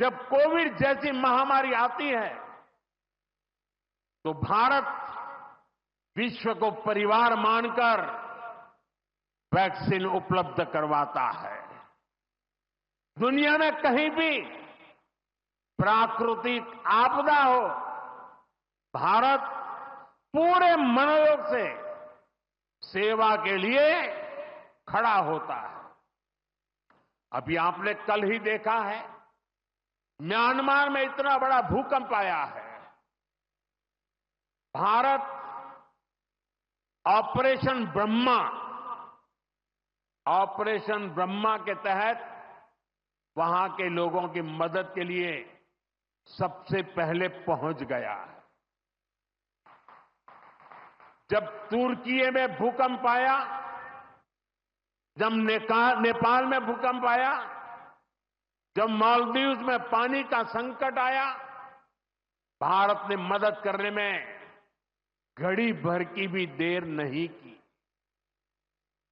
जब कोविड जैसी महामारी आती है तो भारत विश्व को परिवार मानकर वैक्सीन उपलब्ध करवाता है। दुनिया में कहीं भी प्राकृतिक आपदा हो, भारत पूरे मनोयोग से सेवा के लिए खड़ा होता है। अभी आपने कल ही देखा है, म्यांमार में इतना बड़ा भूकंप आया है। भारत ऑपरेशन ब्रह्मा के तहत वहां के लोगों की मदद के लिए सबसे पहले पहुंच गया है। जब तुर्की में भूकंप आया, जब नेपाल में भूकंप आया, जब मालदीव्स में पानी का संकट आया, भारत ने मदद करने में घड़ी भर की भी देर नहीं की।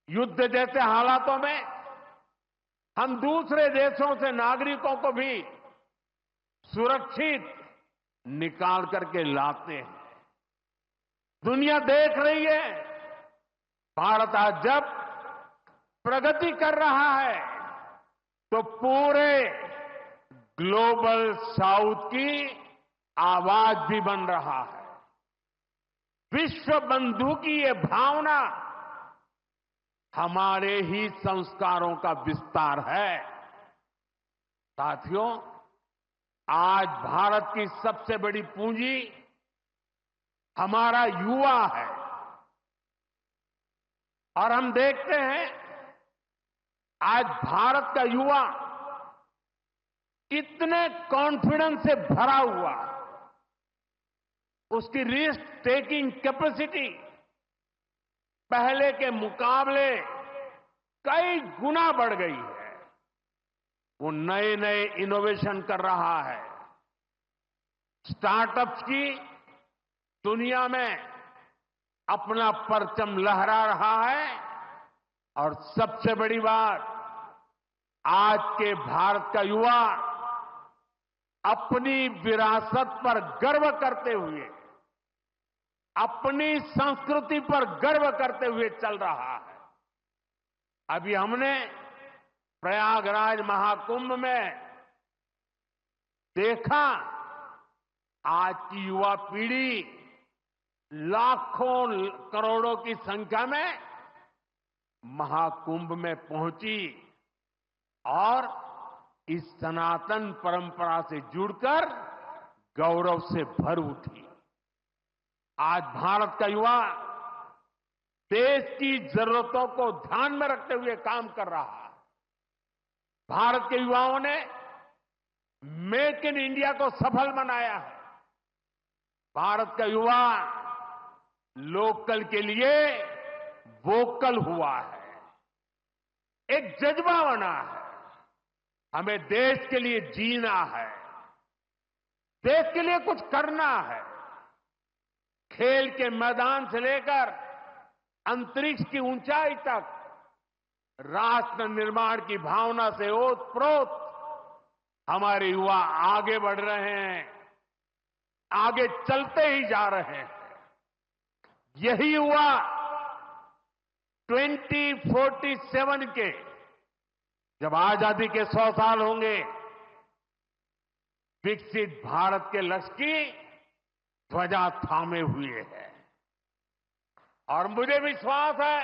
युद्ध जैसे हालातों में हम दूसरे देशों से नागरिकों को भी सुरक्षित निकाल करके लाते हैं। दुनिया देख रही है, भारत आज जब प्रगति कर रहा है तो पूरे ग्लोबल साउथ की आवाज भी बन रहा है। विश्व बंधु की ये भावना हमारे ही संस्कारों का विस्तार है। साथियों, आज भारत की सबसे बड़ी पूंजी हमारा युवा है और हम देखते हैं आज भारत का युवा कितने कॉन्फिडेंस से भरा हुआ है। उसकी रिस्क टेकिंग कैपेसिटी पहले के मुकाबले कई गुना बढ़ गई है। वो नए नए इनोवेशन कर रहा है, स्टार्टअप्स की दुनिया में अपना परचम लहरा रहा है। और सबसे बड़ी बात, आज के भारत का युवा अपनी विरासत पर गर्व करते हुए, अपनी संस्कृति पर गर्व करते हुए चल रहा है। अभी हमने प्रयागराज महाकुंभ में देखा, आज की युवा पीढ़ी लाखों करोड़ों की संख्या में महाकुंभ में पहुंची और इस सनातन परंपरा से जुड़कर गौरव से भर उठी। आज भारत का युवा देश की जरूरतों को ध्यान में रखते हुए काम कर रहा है। भारत के युवाओं ने मेक इन इंडिया को सफल बनाया है। भारत का युवा लोकल के लिए वोकल हुआ है, एक जज्बा बना है। हमें देश के लिए जीना है, देश के लिए कुछ करना है। खेल के मैदान से लेकर अंतरिक्ष की ऊंचाई तक राष्ट्र निर्माण की भावना से ओतप्रोत हमारे युवा आगे बढ़ रहे हैं, आगे चलते ही जा रहे हैं। यही युवा 2047 के जब आजादी के 100 साल होंगे, विकसित भारत के लक्ष्य की ध्वजा थामे हुए है। और मुझे विश्वास है,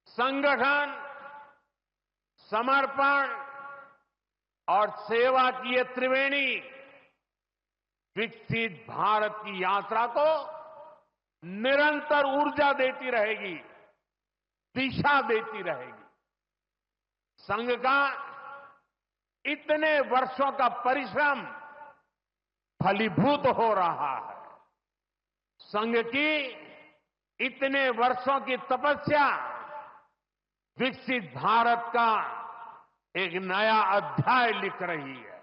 संगठन, समर्पण और सेवा की ये त्रिवेणी विकसित भारत की यात्रा को निरंतर ऊर्जा देती रहेगी, दिशा देती रहेगी। संघ का इतने वर्षों का परिश्रम फलीभूत हो रहा है। संघ की इतने वर्षों की तपस्या विकसित भारत का एक नया अध्याय लिख रही है।